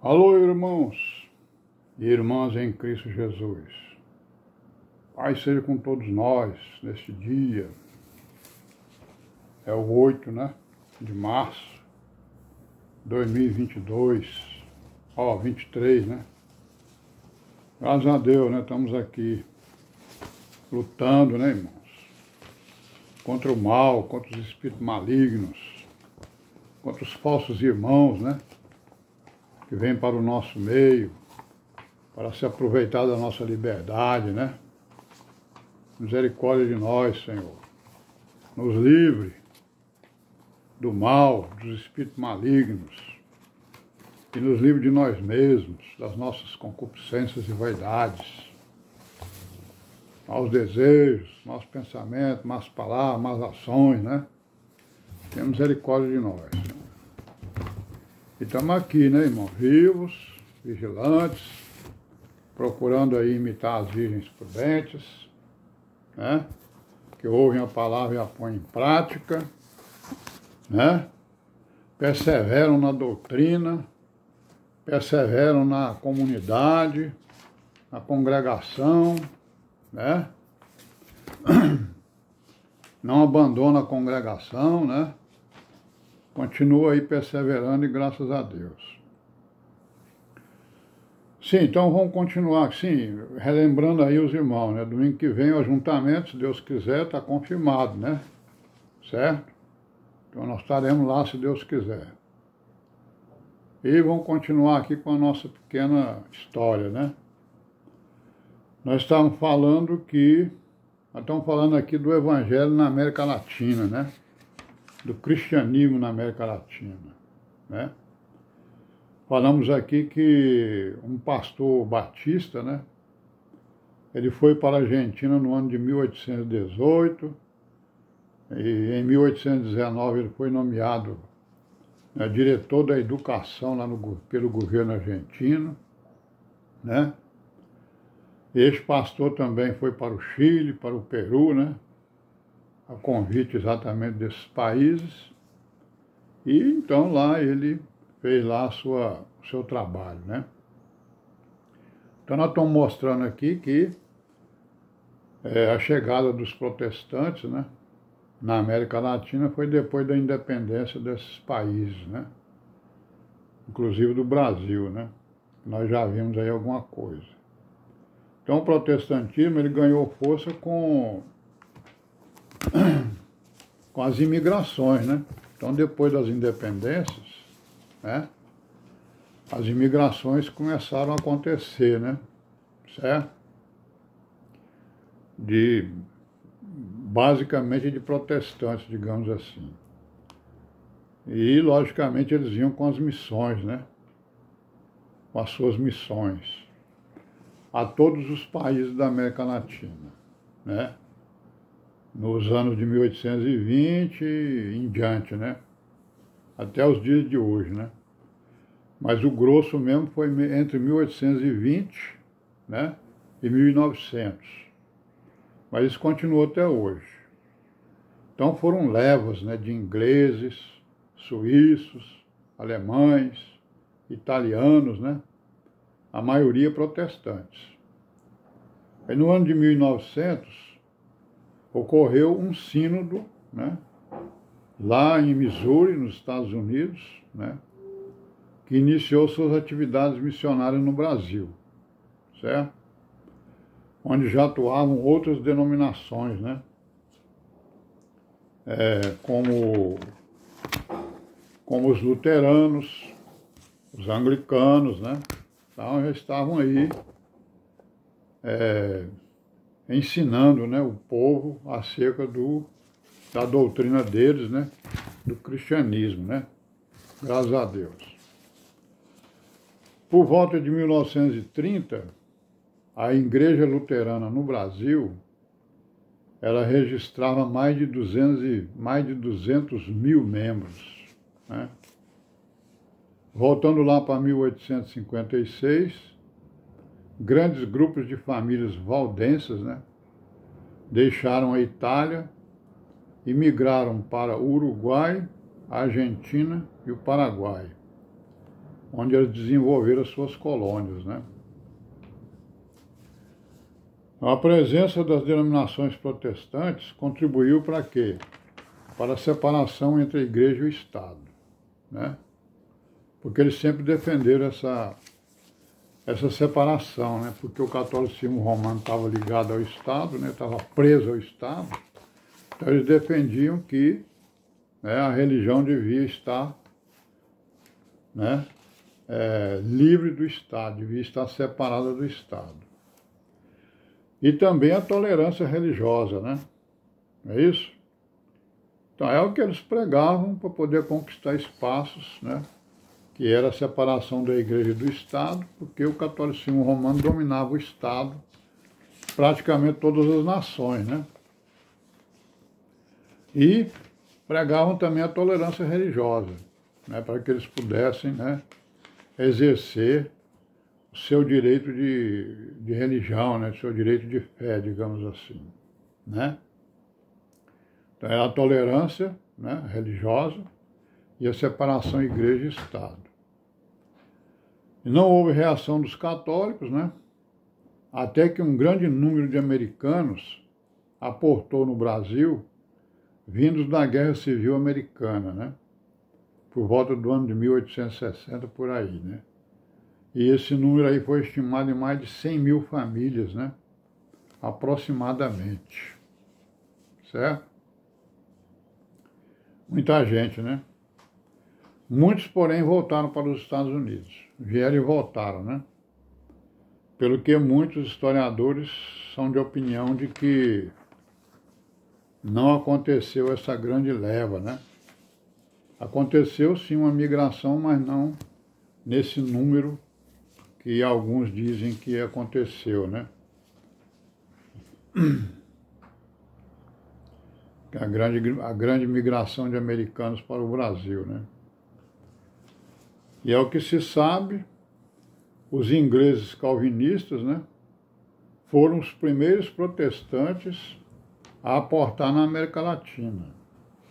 Alô, irmãos e irmãs em Cristo Jesus. Paz seja com todos nós neste dia. É o 8, de março de 2022. 23, Graças a Deus, estamos aqui lutando, irmãos? Contra o mal, contra os espíritos malignos, contra os falsos irmãos, que vêm para o nosso meio, para se aproveitar da nossa liberdade, Misericórdia de nós, Senhor. Nos livre do mal, dos espíritos malignos, e nos livre de nós mesmos, das nossas concupiscências e vaidades, maus desejos, maus pensamentos, más palavras, más ações, Tenha misericórdia de nós, Senhor. E estamos aqui, irmão, vivos, vigilantes, procurando aí imitar as virgens prudentes, que ouvem a palavra e a põem em prática, perseveram na doutrina, perseveram na comunidade, na congregação, não abandona a congregação, continua aí perseverando e graças a Deus. Sim, então vamos continuar, sim, relembrando aí os irmãos, Domingo que vem o ajuntamento, se Deus quiser, está confirmado, Certo? Então nós estaremos lá, se Deus quiser. E vamos continuar aqui com a nossa pequena história, Nós estamos falando aqui do Evangelho na América Latina, do cristianismo na América Latina, Falamos aqui que um pastor batista, ele foi para a Argentina no ano de 1818, e em 1819 ele foi nomeado diretor da educação lá pelo governo argentino, Este pastor também foi para o Chile, para o Peru, a convite exatamente desses países, e então lá ele fez lá o seu trabalho, Então nós estamos mostrando aqui que a chegada dos protestantes, na América Latina foi depois da independência desses países, Inclusive do Brasil, Nós já vimos aí alguma coisa. Então o protestantismo ele ganhou força com as imigrações, Então depois das independências, as imigrações começaram a acontecer, certo? Basicamente de protestantes, digamos assim. E, logicamente, eles vinham com as missões, Com as suas missões, a todos os países da América Latina, Nos anos de 1820 em diante, Até os dias de hoje, Mas o grosso mesmo foi entre 1820, e 1900. Mas isso continuou até hoje. Então foram levas, de ingleses, suíços, alemães, italianos, A maioria protestantes. Aí no ano de 1900 ocorreu um sínodo, lá em Missouri, nos Estados Unidos, que iniciou suas atividades missionárias no Brasil, certo? Onde já atuavam outras denominações, como os luteranos, os anglicanos, Então já estavam aí ensinando, o povo acerca da doutrina deles, do cristianismo, Graças a Deus. Por volta de 1930, a Igreja Luterana no Brasil, ela registrava mais de 200 mil membros, Voltando lá para 1856, grandes grupos de famílias valdenses, deixaram a Itália e migraram para o Uruguai, a Argentina e o Paraguai, onde eles desenvolveram as suas colônias, né? A presença das denominações protestantes contribuiu para quê? Para a separação entre a igreja e o Estado, né? Porque eles sempre defenderam essa separação, né? Porque o catolicismo romano estava ligado ao Estado, né? Estava preso ao Estado. Então eles defendiam que, né, a religião devia estar, né, livre do Estado, devia estar separada do Estado. E também a tolerância religiosa, né? É isso? Então é o que eles pregavam para poder conquistar espaços, né? Que era a separação da igreja e do Estado, porque o catolicismo romano dominava o Estado, praticamente todas as nações, né? E pregavam também a tolerância religiosa, né? Para que eles pudessem, né, exercer o seu direito de religião, né? O seu direito de fé, digamos assim, né? Então era a tolerância, né, religiosa e a separação igreja e Estado. E não houve reação dos católicos, né? Até que um grande número de americanos aportou no Brasil, vindos da Guerra Civil Americana, né? Por volta do ano de 1860, por aí, né? E esse número aí foi estimado em mais de 100 mil famílias, né? Aproximadamente. Certo? Muita gente, né? Muitos, porém, voltaram para os Estados Unidos. Vieram e voltaram, né? Pelo que muitos historiadores são de opinião de que não aconteceu essa grande leva, né? Aconteceu sim uma migração, mas não nesse número que alguns dizem que aconteceu, né? A grande migração de americanos para o Brasil, né? E é o que se sabe, os ingleses calvinistas, né, foram os primeiros protestantes a aportar na América Latina,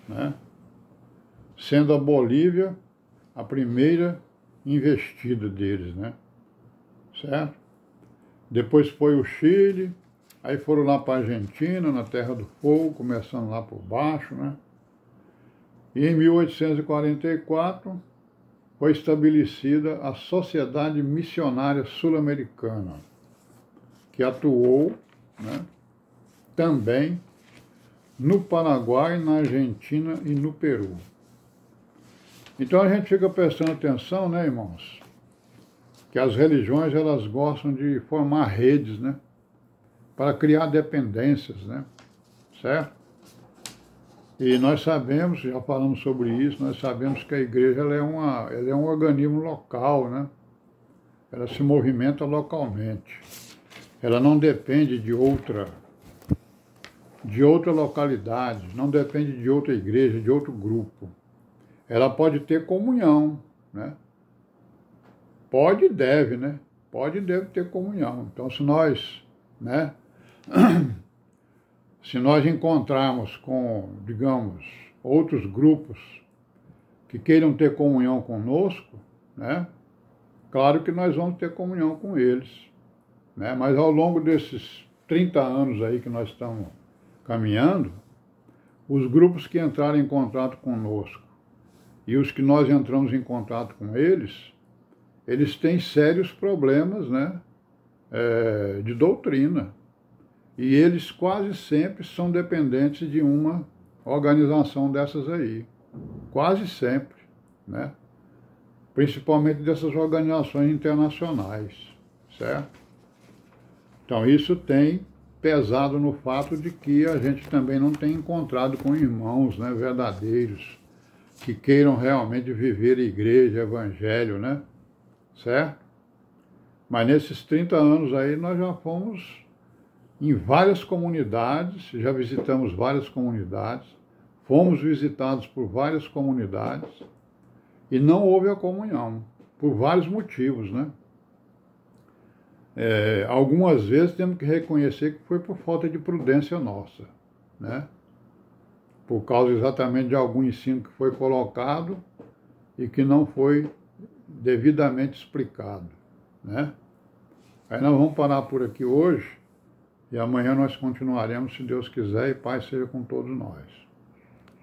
né? Sendo a Bolívia a primeira investida deles, né? Certo? Depois foi o Chile, aí foram lá para a Argentina, na Terra do Fogo, começando lá por baixo, né? E em 1844 foi estabelecida a Sociedade Missionária Sul-Americana, que atuou, né, também no Paraguai, na Argentina e no Peru. Então a gente fica prestando atenção, né, irmãos, que as religiões elas gostam de formar redes, né, para criar dependências, né, certo? E nós sabemos, já falamos sobre isso, nós sabemos que a igreja ela é um organismo local, né? Ela se movimenta localmente. Ela não depende de outra localidade, não depende de outra igreja, de outro grupo. Ela pode ter comunhão, né? Pode e deve, né? Pode e deve ter comunhão. Então, se nós, né? Se nós encontrarmos com, digamos, outros grupos que queiram ter comunhão conosco, né? Claro que nós vamos ter comunhão com eles, né? Mas ao longo desses 30 anos aí que nós estamos caminhando, os grupos que entraram em contato conosco e os que nós entramos em contato com eles têm sérios problemas, né? De doutrina. E eles quase sempre são dependentes de uma organização dessas aí. Quase sempre, né? Principalmente dessas organizações internacionais, certo? Então isso tem pesado no fato de que a gente também não tem encontrado com irmãos, né, verdadeiros, que queiram realmente viver igreja, evangelho, né? Certo? Mas nesses 30 anos aí nós já fomos em várias comunidades, já visitamos várias comunidades, fomos visitados por várias comunidades e não houve a comunhão, por vários motivos, né? Algumas vezes temos que reconhecer que foi por falta de prudência nossa, né? Por causa exatamente de algum ensino que foi colocado e que não foi devidamente explicado, né? Aí nós vamos parar por aqui hoje e amanhã nós continuaremos, se Deus quiser, e paz seja com todos nós.